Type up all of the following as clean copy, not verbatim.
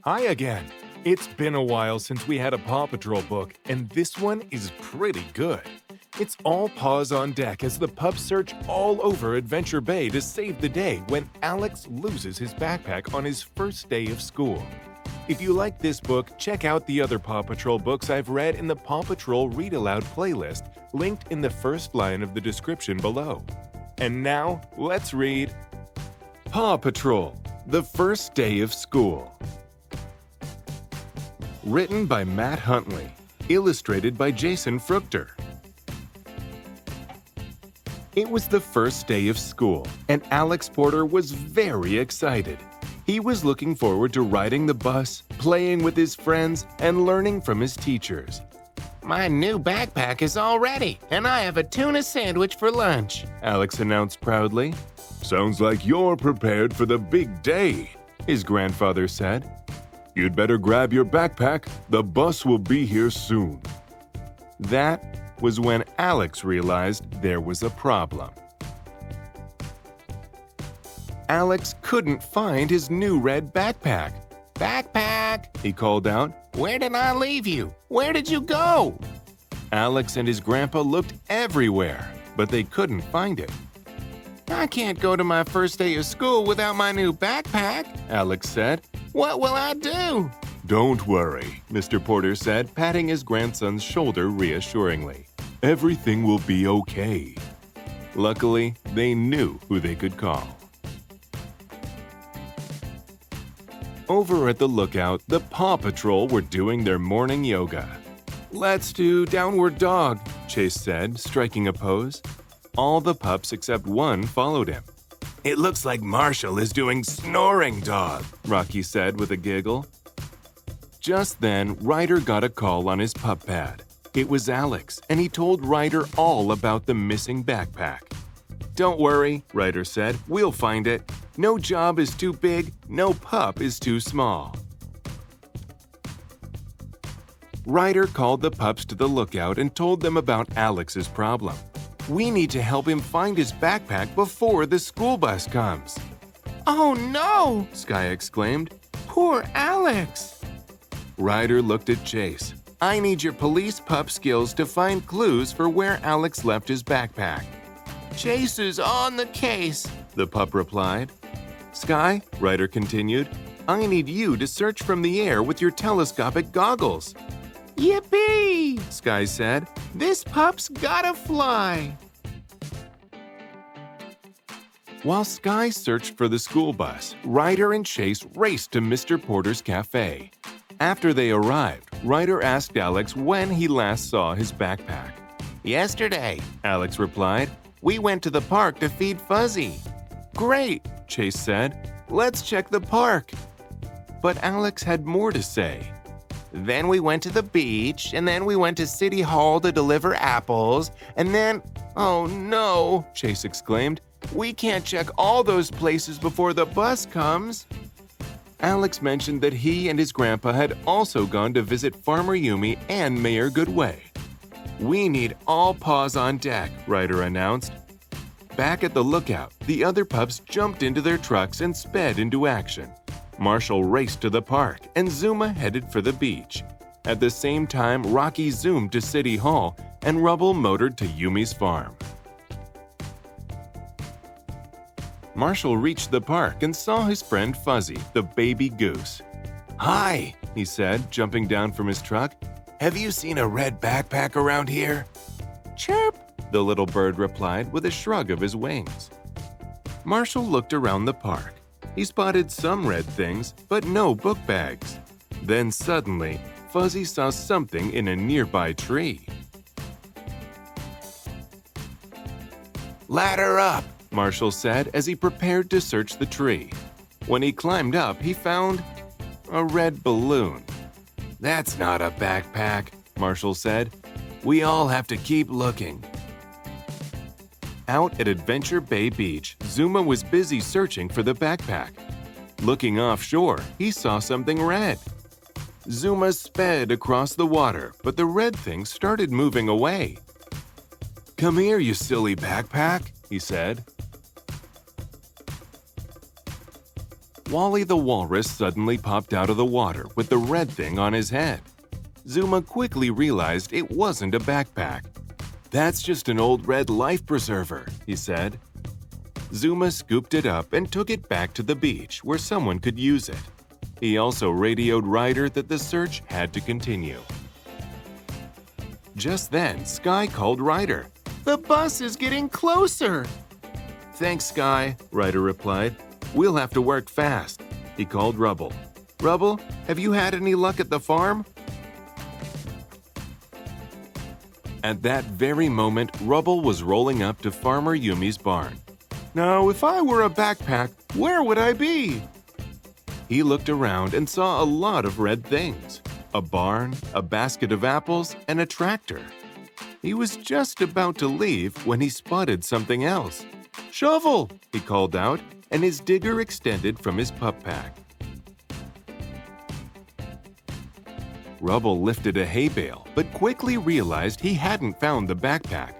Hi again. It's been a while since we had a Paw Patrol book, and this one is pretty good. It's all paws on deck as the pups search all over Adventure Bay to save the day when Alex loses his backpack on his first day of school. If you like this book, check out the other Paw Patrol books I've read in the Paw Patrol Read Aloud playlist, linked in the first line of the description below. And now, let's read Paw Patrol, The First Day of School. Written by Matt Huntley, illustrated by Jason Fruchter. It was the first day of school, and Alex Porter was very excited. He was looking forward to riding the bus, playing with his friends, and learning from his teachers. My new backpack is all ready, and I have a tuna sandwich for lunch, Alex announced proudly. Sounds like you're prepared for the big day, his grandfather said. You'd better grab your backpack. The bus will be here soon. That was when Alex realized there was a problem. Alex couldn't find his new red backpack. Backpack, he called out. Where did I leave you? Where did you go? Alex and his grandpa looked everywhere, but they couldn't find it. I can't go to my first day of school without my new backpack, Alex said. What will I do? Don't worry, Mr. Porter said, patting his grandson's shoulder reassuringly. Everything will be okay. Luckily, they knew who they could call. Over at the lookout, the Paw Patrol were doing their morning yoga. Let's do downward dog, Chase said, striking a pose. All the pups except one followed him. It looks like Marshall is doing snoring dog, Rocky said with a giggle. Just then, Ryder got a call on his pup pad. It was Alex, and he told Ryder all about the missing backpack. Don't worry, Ryder said. We'll find it. No job is too big, no pup is too small. Ryder called the pups to the lookout and told them about Alex's problem. We need to help him find his backpack before the school bus comes. Oh no, Sky exclaimed. Poor Alex. Ryder looked at Chase. I need your police pup skills to find clues for where Alex left his backpack. Chase is on the case, the pup replied. Sky, Ryder continued, I need you to search from the air with your telescopic goggles. Yippee, Sky said. This pup's gotta fly. While Sky searched for the school bus, Ryder and Chase raced to Mr. Porter's cafe. After they arrived, Ryder asked Alex when he last saw his backpack. Yesterday, Alex replied. We went to the park to feed Fuzzy. Great, Chase said. Let's check the park. But Alex had more to say. Then we went to the beach, and then we went to City Hall to deliver apples, and then… Oh no, Chase exclaimed. We can't check all those places before the bus comes. Alex mentioned that he and his grandpa had also gone to visit Farmer Yumi and Mayor Goodway. We need all paws on deck, Ryder announced. Back at the lookout, the other pups jumped into their trucks and sped into action. Marshall raced to the park, and Zuma headed for the beach. At the same time, Rocky zoomed to City Hall, and Rubble motored to Yumi's farm. Marshall reached the park and saw his friend Fuzzy, the baby goose. Hi, he said, jumping down from his truck. Have you seen a red backpack around here? Chirp, the little bird replied with a shrug of his wings. Marshall looked around the park. He spotted some red things, but no book bags. Then suddenly, Fuzzy saw something in a nearby tree. Ladder up, Marshall said as he prepared to search the tree. When he climbed up, he found a red balloon. That's not a backpack, Marshall said. We all have to keep looking. Out at Adventure Bay Beach, Zuma was busy searching for the backpack. Looking offshore, he saw something red. Zuma sped across the water, but the red thing started moving away. Come here, you silly backpack, he said. Wally the walrus suddenly popped out of the water with the red thing on his head. Zuma quickly realized it wasn't a backpack. "That's just an old red life preserver," he said. Zuma scooped it up and took it back to the beach where someone could use it. He also radioed Ryder that the search had to continue. Just then, Sky called Ryder. The bus is getting closer. "Thanks, Sky," Ryder replied. "We'll have to work fast." He called Rubble. "Rubble, have you had any luck at the farm?" At that very moment, Rubble was rolling up to Farmer Yumi's barn. "Now, if I were a backpack, where would I be?" He looked around and saw a lot of red things. A barn, a basket of apples, and a tractor. He was just about to leave when he spotted something else. "Shovel!" he called out, and his digger extended from his pup pack. Rubble lifted a hay bale, but quickly realized he hadn't found the backpack.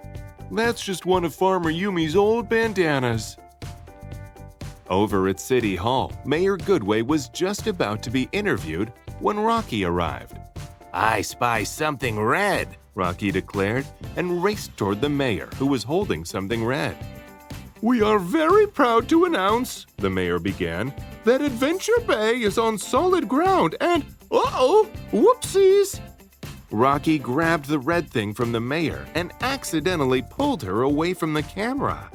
"That's just one of Farmer Yumi's old bandanas." Over at City Hall, Mayor Goodway was just about to be interviewed when Rocky arrived. I spy something red, Rocky declared, and raced toward the mayor, who was holding something red. "We are very proud to announce," the mayor began, "that Adventure Bay is on solid ground and, whoopsies!" Rocky grabbed the red thing from the mayor and accidentally pulled her away from the camera.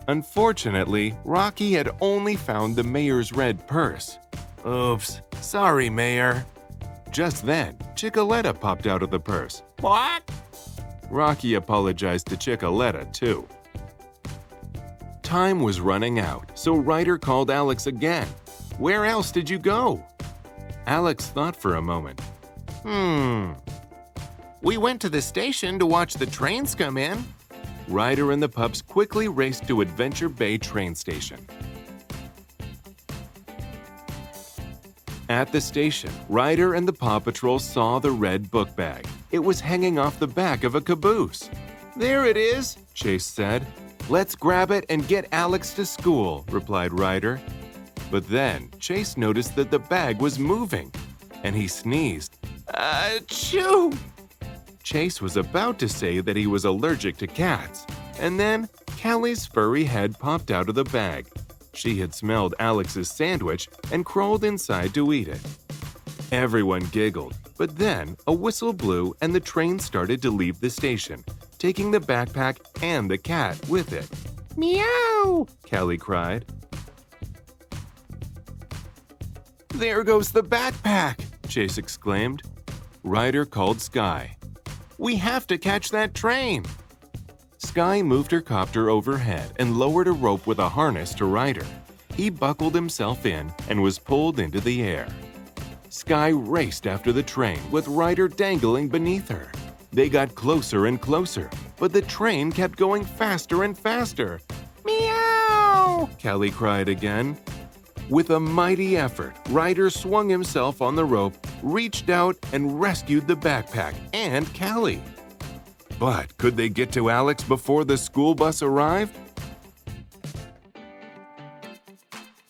Unfortunately, Rocky had only found the mayor's red purse. "Oops, sorry, Mayor." Just then, Chickaletta popped out of the purse. What? Rocky apologized to Chickaletta, too. Time was running out, so Ryder called Alex again. "Where else did you go?" Alex thought for a moment. We went to the station to watch the trains come in." Ryder and the pups quickly raced to Adventure Bay train station. At the station, Ryder and the Paw Patrol saw the red book bag. It was hanging off the back of a caboose. "There it is," Chase said. "Let's grab it and get Alex to school," replied Ryder. But then Chase noticed that the bag was moving, and he sneezed. Achoo! Chase was about to say that he was allergic to cats, and then Cali's furry head popped out of the bag. She had smelled Alex's sandwich and crawled inside to eat it. Everyone giggled, but then a whistle blew and the train started to leave the station, taking the backpack and the cat with it. Meow! Cali cried. "There goes the backpack!" Chase exclaimed. Ryder called Sky. "We have to catch that train!" Sky moved her copter overhead and lowered a rope with a harness to Ryder. He buckled himself in and was pulled into the air. Sky raced after the train with Ryder dangling beneath her. They got closer and closer, but the train kept going faster and faster. Meow! Cali cried again. With a mighty effort, Ryder swung himself on the rope, reached out, and rescued the backpack and Cali. But could they get to Alex before the school bus arrived?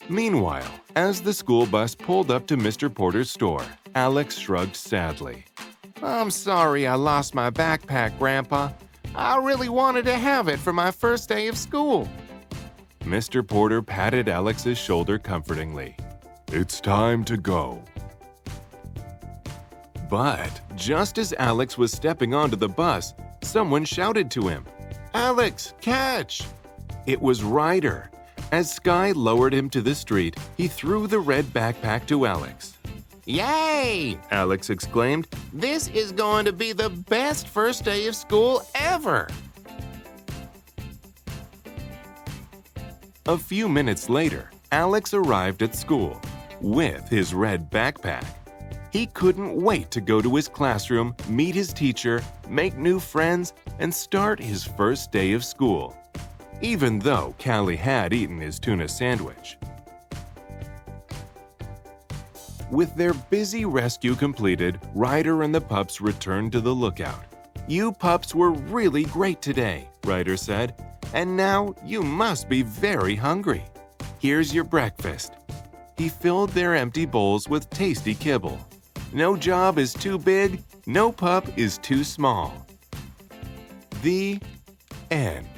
Meanwhile, as the school bus pulled up to Mr. Porter's store, Alex shrugged sadly. "I'm sorry I lost my backpack, Grandpa. I really wanted to have it for my first day of school." Mr. Porter patted Alex's shoulder comfortingly. It's time to go. But just as Alex was stepping onto the bus, someone shouted to him, "Alex, catch!" It was Ryder. As Sky lowered him to the street, he threw the red backpack to Alex. "Yay!" Alex exclaimed. "This is going to be the best first day of school ever!" A few minutes later, Alex arrived at school with his red backpack. He couldn't wait to go to his classroom, meet his teacher, make new friends, and start his first day of school, even though Cali had eaten his tuna sandwich. With their busy rescue completed, Ryder and the pups returned to the lookout. "You pups were really great today," Ryder said. "And now you must be very hungry." Here's your breakfast." He filled their empty bowls with tasty kibble. No job is too big, no pup is too small. The end.